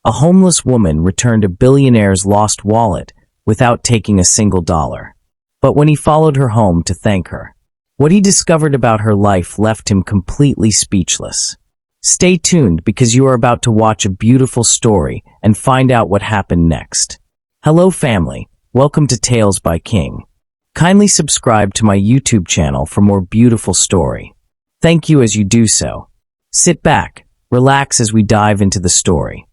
A homeless woman returned a billionaire's lost wallet without taking a single dollar. But when he followed her home to thank her, what he discovered about her life left him completely speechless. Stay tuned because you are about to watch a beautiful story and find out what happened next. Hello family, welcome to Tales by King. Kindly subscribe to my YouTube channel for more beautiful story. Thank you as you do so. Sit back, relax as we dive into the story.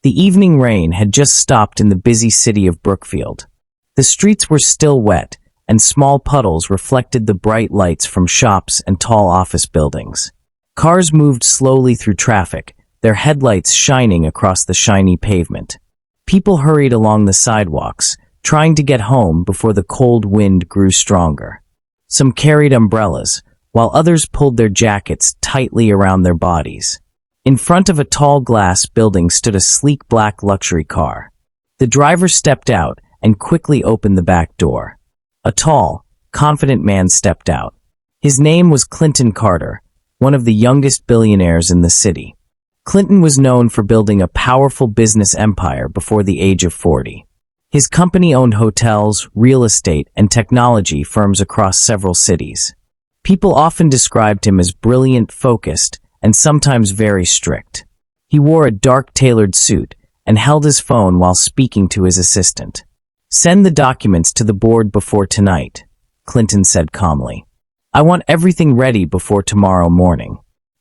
The evening rain had just stopped in the busy city of Brookfield. The streets were still wet, and small puddles reflected the bright lights from shops and tall office buildings. Cars moved slowly through traffic, their headlights shining across the shiny pavement. People hurried along the sidewalks, trying to get home before the cold wind grew stronger. Some carried umbrellas, while others pulled their jackets tightly around their bodies. In front of a tall glass building stood a sleek black luxury car. The driver stepped out and quickly opened the back door. A tall, confident man stepped out. His name was Clinton Carter, one of the youngest billionaires in the city. Clinton was known for building a powerful business empire before the age of 40. His company owned hotels, real estate, and technology firms across several cities. People often described him as brilliant, focused, and sometimes very strict. He wore a dark tailored suit and held his phone while speaking to his assistant. "Send the documents to the board before tonight," Clinton said calmly. "I want everything ready before tomorrow morning."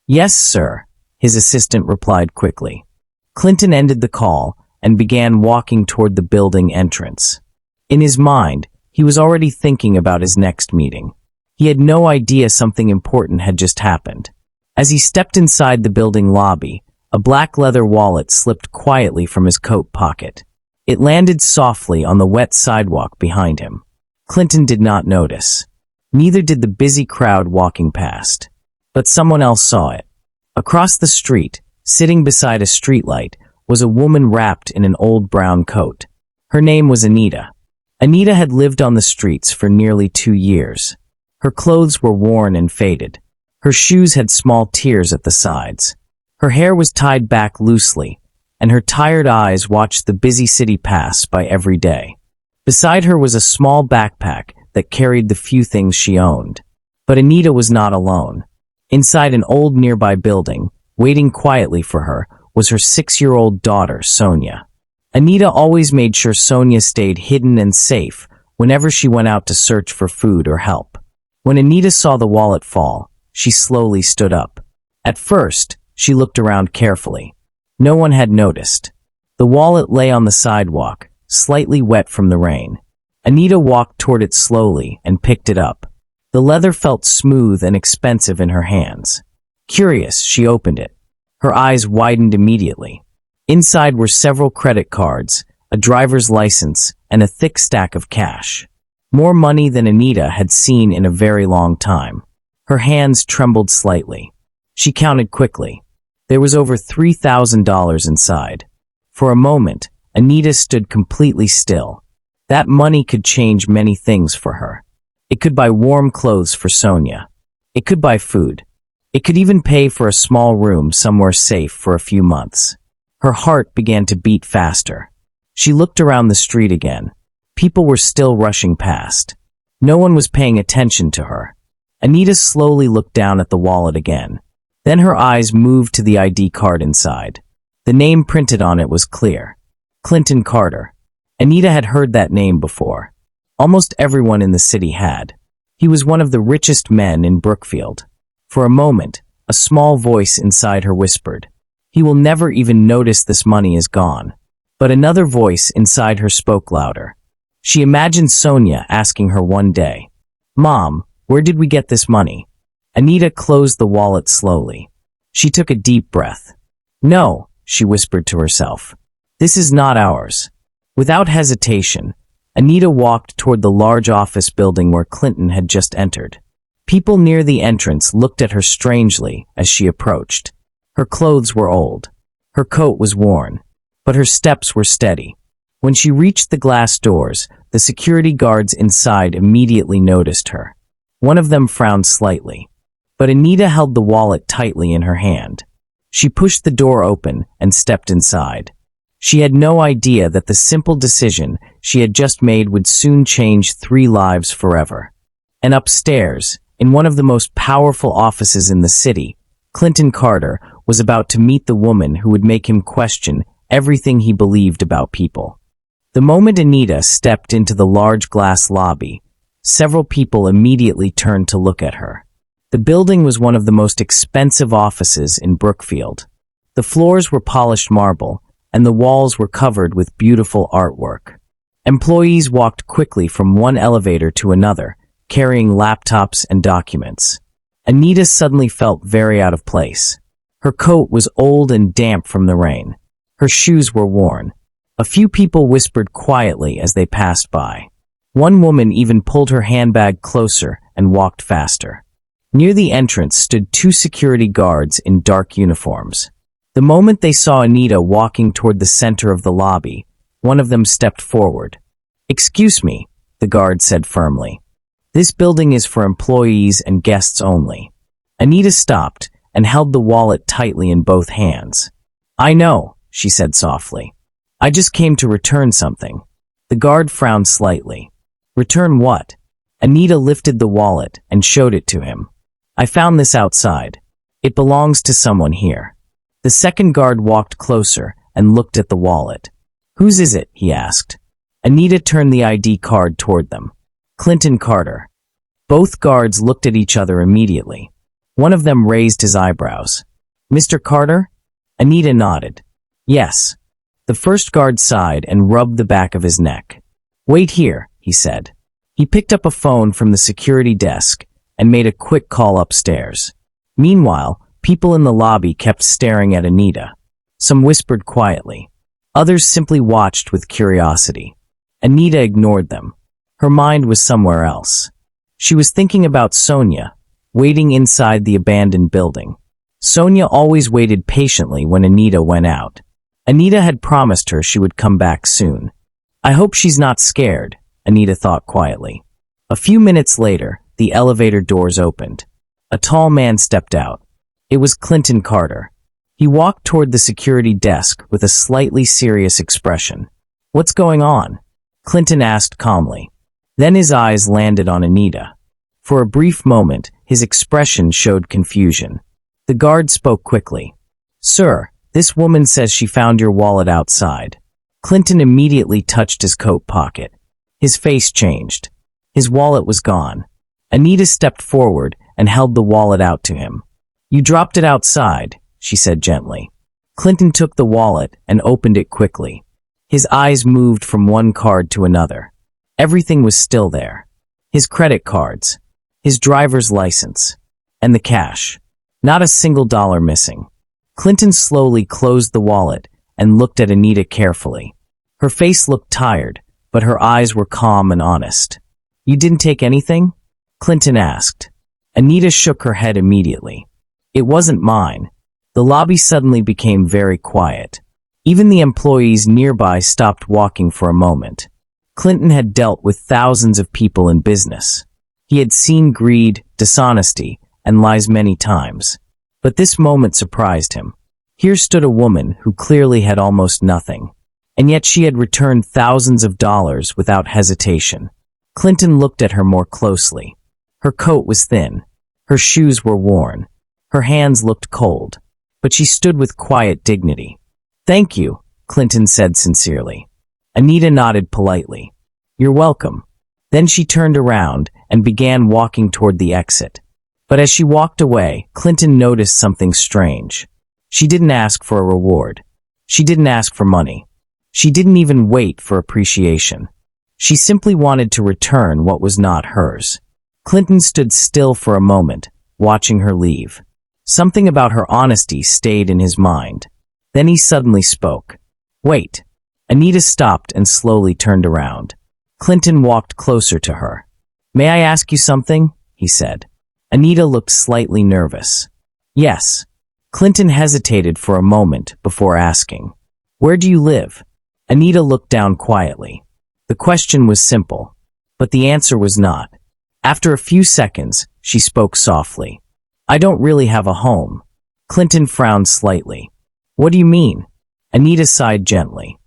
"Yes, sir," his assistant replied quickly. Clinton ended the call and began walking toward the building entrance. In his mind, he was already thinking about his next meeting. He had no idea something important had just happened. As he stepped inside the building lobby, a black leather wallet slipped quietly from his coat pocket. It landed softly on the wet sidewalk behind him. Clinton did not notice. Neither did the busy crowd walking past. But someone else saw it. Across the street, sitting beside a streetlight, was a woman wrapped in an old brown coat. Her name was Anita. Anita had lived on the streets for nearly 2 years. Her clothes were worn and faded. Her shoes had small tears at the sides. Her hair was tied back loosely, and her tired eyes watched the busy city pass by every day. Beside her was a small backpack that carried the few things she owned. But Anita was not alone. Inside an old nearby building, waiting quietly for her, was her 6-year-old daughter, Sonia. Anita always made sure Sonia stayed hidden and safe whenever she went out to search for food or help. When Anita saw the wallet fall, she slowly stood up. At first, she looked around carefully. No one had noticed. The wallet lay on the sidewalk, slightly wet from the rain. Anita walked toward it slowly and picked it up. The leather felt smooth and expensive in her hands. Curious, she opened it. Her eyes widened immediately. Inside were several credit cards, a driver's license, and a thick stack of cash. More money than Anita had seen in a very long time. Her hands trembled slightly. She counted quickly. There was over $3,000 inside. For a moment, Anita stood completely still. That money could change many things for her. It could buy warm clothes for Sonia. It could buy food. It could even pay for a small room somewhere safe for a few months. Her heart began to beat faster. She looked around the street again. People were still rushing past. No one was paying attention to her. Anita slowly looked down at the wallet again. Then her eyes moved to the ID card inside. The name printed on it was clear. Clinton Carter. Anita had heard that name before. Almost everyone in the city had. He was one of the richest men in Brookfield. For a moment, a small voice inside her whispered, "He will never even notice this money is gone." But another voice inside her spoke louder. She imagined Sonia asking her one day, "Mom, where did we get this money?" Anita closed the wallet slowly. She took a deep breath. "No," she whispered to herself. "This is not ours." Without hesitation, Anita walked toward the large office building where Clinton had just entered. People near the entrance looked at her strangely as she approached. Her clothes were old. Her coat was worn, but her steps were steady. When she reached the glass doors, the security guards inside immediately noticed her. One of them frowned slightly, but Anita held the wallet tightly in her hand. She pushed the door open and stepped inside. She had no idea that the simple decision she had just made would soon change 3 lives forever. And upstairs, in one of the most powerful offices in the city, Clinton Carter was about to meet the woman who would make him question everything he believed about people. The moment Anita stepped into the large glass lobby, several people immediately turned to look at her. The building was one of the most expensive offices in Brookfield. The floors were polished marble, and the walls were covered with beautiful artwork. Employees walked quickly from one elevator to another, carrying laptops and documents. Anita suddenly felt very out of place. Her coat was old and damp from the rain. Her shoes were worn. A few people whispered quietly as they passed by. One woman even pulled her handbag closer and walked faster. Near the entrance stood 2 security guards in dark uniforms. The moment they saw Anita walking toward the center of the lobby, one of them stepped forward. "Excuse me," the guard said firmly. "This building is for employees and guests only." Anita stopped and held the wallet tightly in both hands. "I know," she said softly. "I just came to return something." The guard frowned slightly. "Return what?" Anita lifted the wallet and showed it to him. "I found this outside. It belongs to someone here." The second guard walked closer and looked at the wallet. "Whose is it?" he asked. Anita turned the ID card toward them. "Clinton Carter." Both guards looked at each other immediately. One of them raised his eyebrows. "Mr. Carter?" Anita nodded. "Yes." The first guard sighed and rubbed the back of his neck. "Wait here," he said. He picked up a phone from the security desk and made a quick call upstairs. Meanwhile, people in the lobby kept staring at Anita. Some whispered quietly. Others simply watched with curiosity. Anita ignored them. Her mind was somewhere else. She was thinking about Sonia, waiting inside the abandoned building. Sonia always waited patiently when Anita went out. Anita had promised her she would come back soon. "I hope she's not scared," Anita thought quietly. A few minutes later, the elevator doors opened. A tall man stepped out. It was Clinton Carter. He walked toward the security desk with a slightly serious expression. "What's going on?" Clinton asked calmly. Then his eyes landed on Anita. For a brief moment, his expression showed confusion. The guard spoke quickly. "Sir, this woman says she found your wallet outside." Clinton immediately touched his coat pocket. His face changed. His wallet was gone. Anita stepped forward and held the wallet out to him. "You dropped it outside," she said gently. Clinton took the wallet and opened it quickly. His eyes moved from one card to another. Everything was still there. His credit cards, his driver's license, and the cash. Not a single dollar missing. Clinton slowly closed the wallet and looked at Anita carefully. Her face looked tired, but her eyes were calm and honest. "You didn't take anything?" Clinton asked. Anita shook her head immediately. "It wasn't mine." The lobby suddenly became very quiet. Even the employees nearby stopped walking for a moment. Clinton had dealt with thousands of people in business. He had seen greed, dishonesty, and lies many times. But this moment surprised him. Here stood a woman who clearly had almost nothing, and yet she had returned thousands of dollars without hesitation. Clinton looked at her more closely. Her coat was thin. Her shoes were worn. Her hands looked cold, but she stood with quiet dignity. "Thank you," Clinton said sincerely. Anita nodded politely. "You're welcome." Then she turned around and began walking toward the exit. But as she walked away, Clinton noticed something strange. She didn't ask for a reward. She didn't ask for money. She didn't even wait for appreciation. She simply wanted to return what was not hers. Clinton stood still for a moment, watching her leave. Something about her honesty stayed in his mind. Then he suddenly spoke. "Wait." Anita stopped and slowly turned around. Clinton walked closer to her. "May I ask you something?" he said. Anita looked slightly nervous. "Yes." Clinton hesitated for a moment before asking. "Where do you live?" Anita looked down quietly. The question was simple, but the answer was not. After a few seconds, she spoke softly. "I don't really have a home." Clinton frowned slightly. "What do you mean?" Anita sighed gently.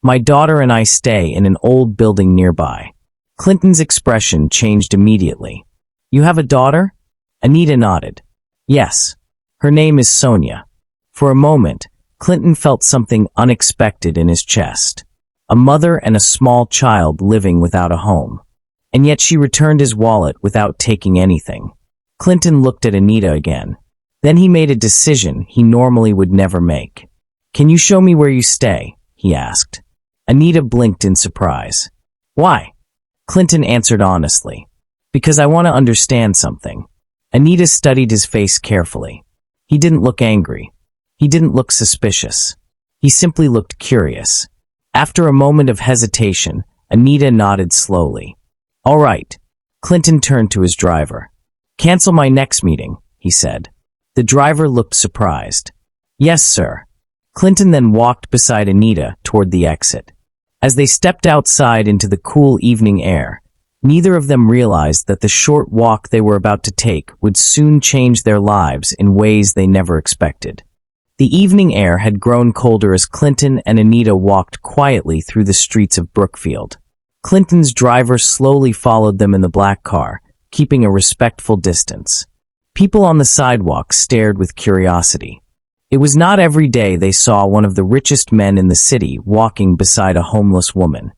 My daughter and I stay in an old building nearby. Clinton's expression changed immediately. You have a daughter? Anita nodded. Yes. Her name is Sonia. For a moment, Clinton felt something unexpected in his chest. A mother and a small child living without a home. And yet she returned his wallet without taking anything. Clinton looked at Anita again. Then he made a decision he normally would never make. Can you show me where you stay? He asked. Anita blinked in surprise. Why? Clinton answered honestly. Because I want to understand something. Anita studied his face carefully. He didn't look angry. He didn't look suspicious. He simply looked curious. After a moment of hesitation, Anita nodded slowly. All right. Clinton turned to his driver. Cancel my next meeting, he said. The driver looked surprised. Yes, sir. Clinton then walked beside Anita toward the exit. As they stepped outside into the cool evening air, neither of them realized that the short walk they were about to take would soon change their lives in ways they never expected. The evening air had grown colder as Clinton and Anita walked quietly through the streets of Brookfield. Clinton's driver slowly followed them in the black car, keeping a respectful distance. People on the sidewalk stared with curiosity. It was not every day they saw one of the richest men in the city walking beside a homeless woman.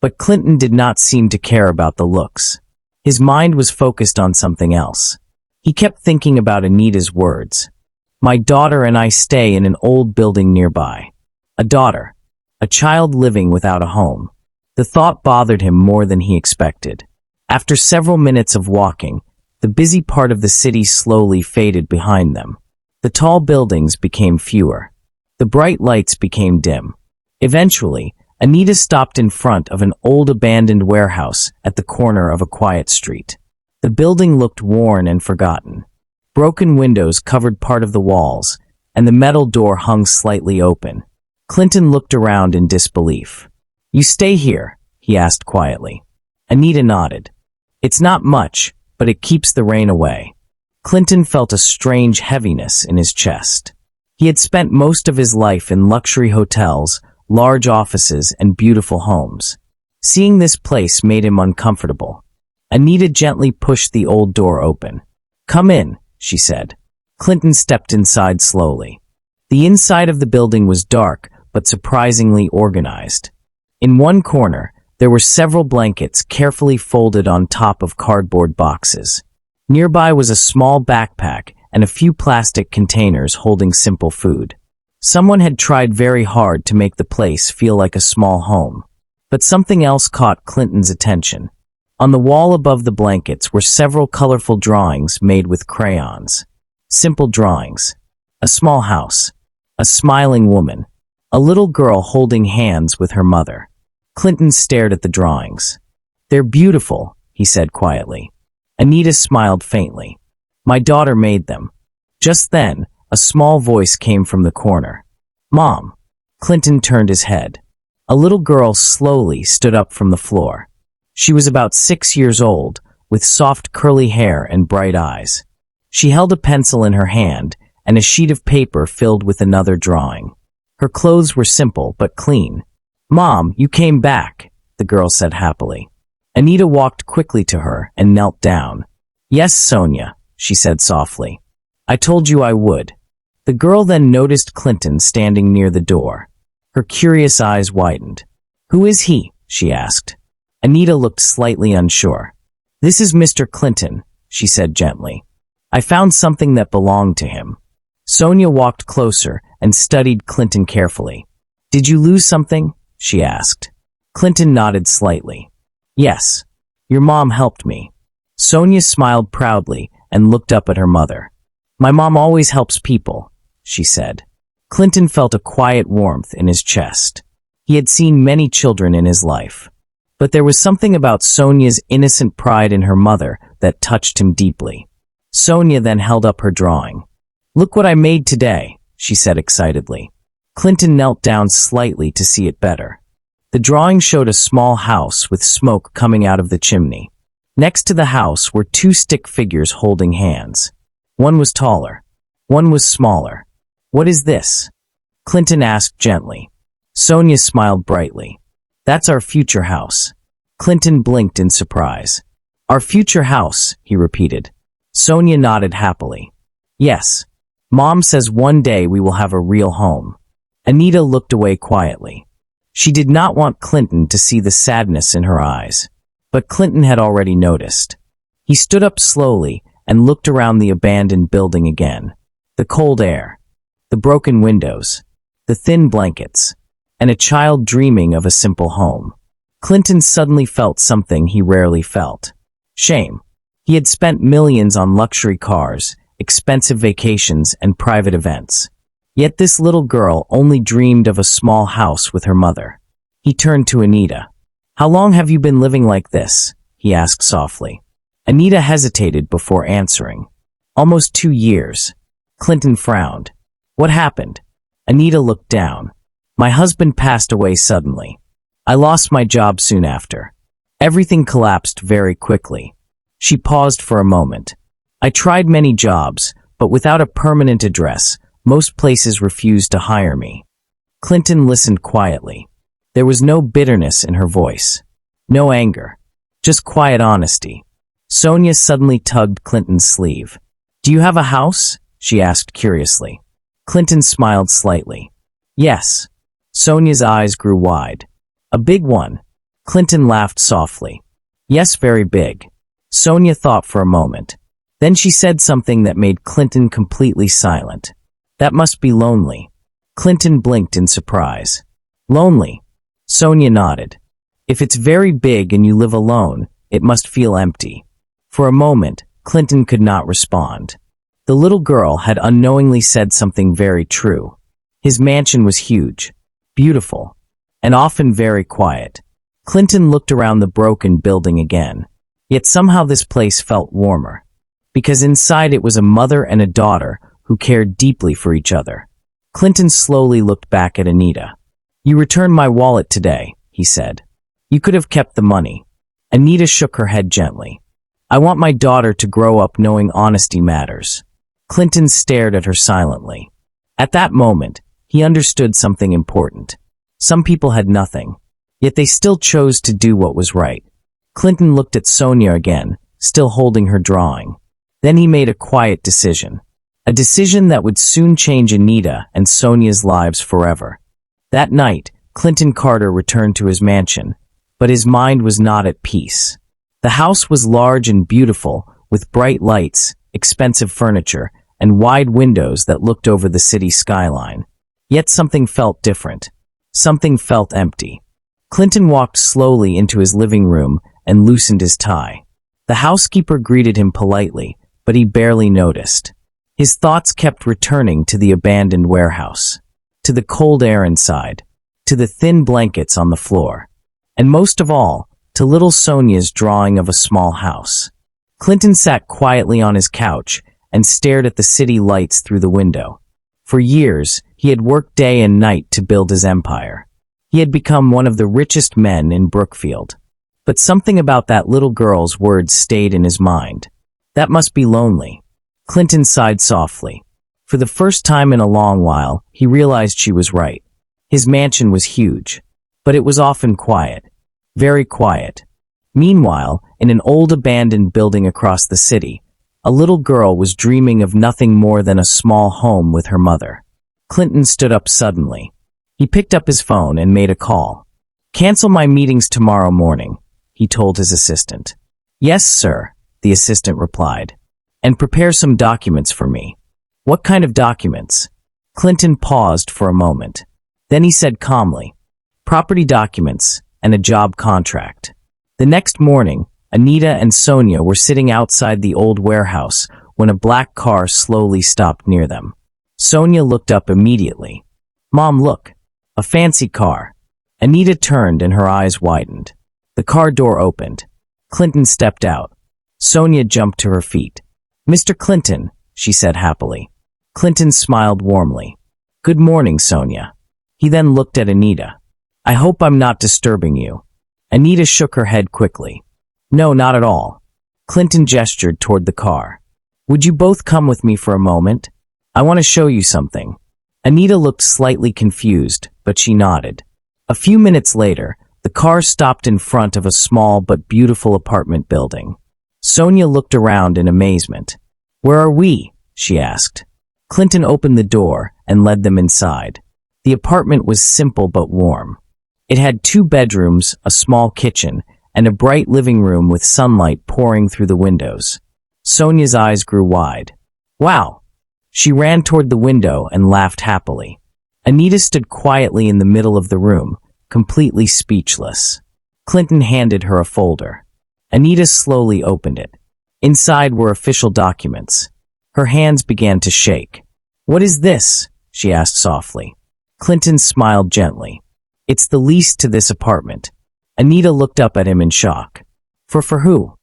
But Clinton did not seem to care about the looks. His mind was focused on something else. He kept thinking about Anita's words. My daughter and I stay in an old building nearby. A daughter. A child living without a home. The thought bothered him more than he expected. After several minutes of walking, the busy part of the city slowly faded behind them. The tall buildings became fewer. The bright lights became dim. Eventually, Anita stopped in front of an old abandoned warehouse at the corner of a quiet street. The building looked worn and forgotten. Broken windows covered part of the walls, and the metal door hung slightly open. Clinton looked around in disbelief. You stay here? He asked quietly. Anita nodded. It's not much, but it keeps the rain away. Clinton felt a strange heaviness in his chest. He had spent most of his life in luxury hotels, large offices, and beautiful homes. Seeing this place made him uncomfortable. Anita gently pushed the old door open. Come in, she said. Clinton stepped inside slowly. The inside of the building was dark, but surprisingly organized. In one corner, there were several blankets carefully folded on top of cardboard boxes. Nearby was a small backpack and a few plastic containers holding simple food. Someone had tried very hard to make the place feel like a small home. But something else caught Clinton's attention. On the wall above the blankets were several colorful drawings made with crayons. Simple drawings. A small house. A smiling woman. A little girl holding hands with her mother. Clinton stared at the drawings. They're beautiful, he said quietly. Anita smiled faintly. My daughter made them. Just then, a small voice came from the corner. Mom. Clinton turned his head. A little girl slowly stood up from the floor. She was about 6 years old, with soft curly hair and bright eyes. She held a pencil in her hand and a sheet of paper filled with another drawing. Her clothes were simple but clean. Mom, you came back, the girl said happily. Anita walked quickly to her and knelt down. Yes, Sonia, she said softly. I told you I would. The girl then noticed Clinton standing near the door. Her curious eyes widened. Who is he? She asked. Anita looked slightly unsure. This is Mr. Clinton, she said gently. I found something that belonged to him. Sonia walked closer and studied Clinton carefully. Did you lose something? She asked. Clinton nodded slightly. Yes. Your mom helped me. Sonia smiled proudly and looked up at her mother. My mom always helps people, she said. Clinton felt a quiet warmth in his chest. He had seen many children in his life. But there was something about Sonia's innocent pride in her mother that touched him deeply. Sonia then held up her drawing. Look what I made today, she said excitedly. Clinton knelt down slightly to see it better. The drawing showed a small house with smoke coming out of the chimney. Next to the house were 2 stick figures holding hands. One was taller. One was smaller. What is this? Clinton asked gently. Sonia smiled brightly. That's our future house. Clinton blinked in surprise. Our future house, he repeated. Sonia nodded happily. Yes. Mom says one day we will have a real home. Anita looked away quietly. She did not want Clinton to see the sadness in her eyes. But Clinton had already noticed. He stood up slowly and looked around the abandoned building again. The cold air, the broken windows, the thin blankets, and a child dreaming of a simple home. Clinton suddenly felt something he rarely felt. Shame. He had spent millions on luxury cars, expensive vacations, and private events. Yet this little girl only dreamed of a small house with her mother. He turned to Anita. How long have you been living like this? He asked softly. Anita hesitated before answering. Almost 2 years. Clinton frowned. What happened? Anita looked down. My husband passed away suddenly. I lost my job soon after. Everything collapsed very quickly. She paused for a moment. I tried many jobs, but without a permanent address, most places refused to hire me. Clinton listened quietly. There was no bitterness in her voice. No anger. Just quiet honesty. Sonia suddenly tugged Clinton's sleeve. Do you have a house? She asked curiously. Clinton smiled slightly. Yes. Sonia's eyes grew wide. A big one. Clinton laughed softly. Yes, very big. Sonia thought for a moment. Then she said something that made Clinton completely silent. That must be lonely. Clinton blinked in surprise. Lonely? Sonia nodded. If it's very big and you live alone, it must feel empty. For a moment, Clinton could not respond. The little girl had unknowingly said something very true. His mansion was huge, beautiful, and often very quiet. Clinton looked around the broken building again. Yet somehow this place felt warmer. Because inside it was a mother and a daughter who cared deeply for each other. Clinton slowly looked back at Anita. You returned my wallet today, he said. You could have kept the money. Anita shook her head gently. I want my daughter to grow up knowing honesty matters. Clinton stared at her silently. At that moment, he understood something important. Some people had nothing, yet they still chose to do what was right. Clinton looked at Sonia again, still holding her drawing. Then he made a quiet decision. A decision that would soon change Anita and Sonia's lives forever. That night, Clinton Carter returned to his mansion, but his mind was not at peace. The house was large and beautiful, with bright lights, expensive furniture, and wide windows that looked over the city skyline. Yet something felt different. Something felt empty. Clinton walked slowly into his living room and loosened his tie. The housekeeper greeted him politely, but he barely noticed. His thoughts kept returning to the abandoned warehouse, to the cold air inside, to the thin blankets on the floor, and most of all, to little Sonia's drawing of a small house. Clinton sat quietly on his couch and stared at the city lights through the window. For years, he had worked day and night to build his empire. He had become one of the richest men in Brookfield. But something about that little girl's words stayed in his mind. That must be lonely. Clinton sighed softly. For the first time in a long while, he realized she was right. His mansion was huge, but it was often quiet. Very quiet. Meanwhile, in an old abandoned building across the city, a little girl was dreaming of nothing more than a small home with her mother. Clinton stood up suddenly. He picked up his phone and made a call. Cancel my meetings tomorrow morning, he told his assistant. Yes, sir, the assistant replied. And prepare some documents for me. What kind of documents? Clinton paused for a moment. Then he said calmly, property documents and a job contract. The next morning, Anita and Sonia were sitting outside the old warehouse when a black car slowly stopped near them. Sonia looked up immediately. Mom, look. A fancy car. Anita turned and her eyes widened. The car door opened. Clinton stepped out. Sonia jumped to her feet. Mr. Clinton, she said happily. Clinton smiled warmly. Good morning, Sonia. He then looked at Anita. I hope I'm not disturbing you. Anita shook her head quickly. No, not at all. Clinton gestured toward the car. Would you both come with me for a moment? I want to show you something. Anita looked slightly confused, but she nodded. A few minutes later, the car stopped in front of a small but beautiful apartment building. Sonia looked around in amazement. "Where are we?" she asked. Clinton opened the door and led them inside. The apartment was simple but warm. It had 2 bedrooms, a small kitchen, and a bright living room with sunlight pouring through the windows. Sonia's eyes grew wide. "Wow!" She ran toward the window and laughed happily. Anita stood quietly in the middle of the room, completely speechless. Clinton handed her a folder. Anita slowly opened it. Inside were official documents. Her hands began to shake. "What is this?" she asked softly. Clinton smiled gently. "It's the lease to this apartment." Anita looked up at him in shock. For who?"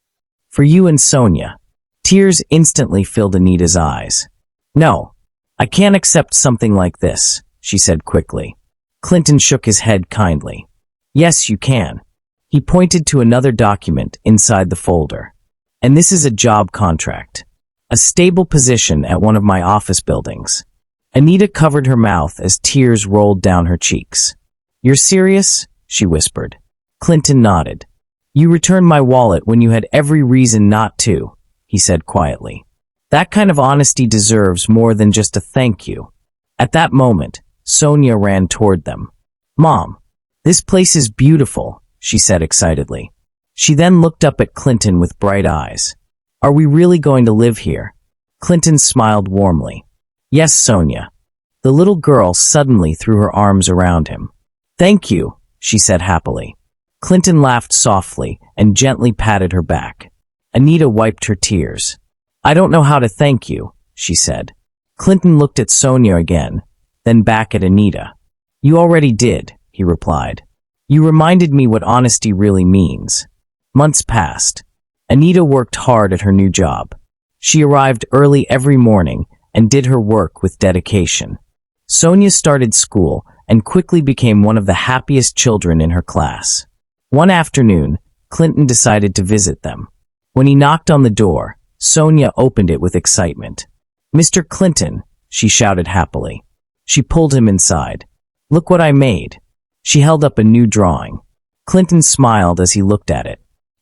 "For you and Sonia." Tears instantly filled Anita's eyes. "No, I can't accept something like this," she said quickly. Clinton shook his head kindly. "Yes, you can." He pointed to another document inside the folder. "And this is a job contract. A stable position at one of my office buildings." Anita covered her mouth as tears rolled down her cheeks. "You're serious?" she whispered. Clinton nodded. "You returned my wallet when you had every reason not to," he said quietly. "That kind of honesty deserves more than just a thank you." At that moment, Sonia ran toward them. "Mom, this place is beautiful," she said excitedly. She then looked up at Clinton with bright eyes. "Are we really going to live here?" Clinton smiled warmly. "Yes, Sonia." The little girl suddenly threw her arms around him. "Thank you," she said happily. Clinton laughed softly and gently patted her back. Anita wiped her tears. "I don't know how to thank you," she said. Clinton looked at Sonia again, then back at Anita. "You already did," he replied. "You reminded me what honesty really means." Months passed. Anita worked hard at her new job. She arrived early every morning and did her work with dedication. Sonia started school and quickly became one of the happiest children in her class. One afternoon, Clinton decided to visit them. When he knocked on the door, Sonia opened it with excitement. "Mr. Clinton," she shouted happily. She pulled him inside. "Look what I made." She held up a new drawing. Clinton smiled as he looked at it.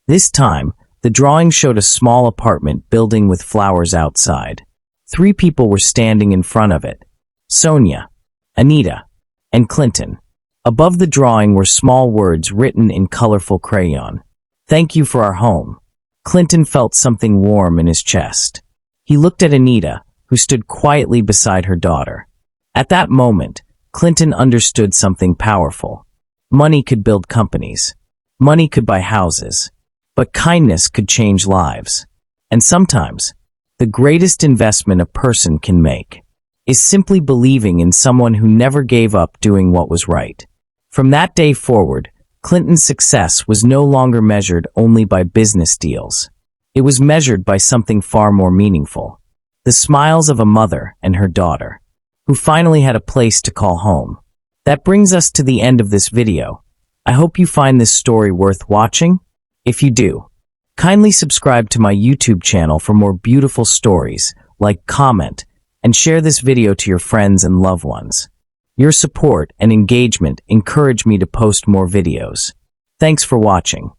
This time, the drawing showed a small apartment building with flowers outside. 3 people were standing in front of it: Sonia, Anita, and Clinton. Above the drawing were small words written in colorful crayon. "Thank you for our home." Clinton felt something warm in his chest. He looked at Anita, who stood quietly beside her daughter. At that moment, Clinton understood something powerful. Money could build companies. Money could buy houses. But kindness could change lives. And sometimes, the greatest investment a person can make is simply believing in someone who never gave up doing what was right. From that day forward, Clinton's success was no longer measured only by business deals. It was measured by something far more meaningful: the smiles of a mother and her daughter, who finally had a place to call home. That brings us to the end of this video. I hope you find this story worth watching. If you do, kindly subscribe to my YouTube channel for more beautiful stories, like, comment, and share this video to your friends and loved ones. Your support and engagement encourage me to post more videos. Thanks for watching.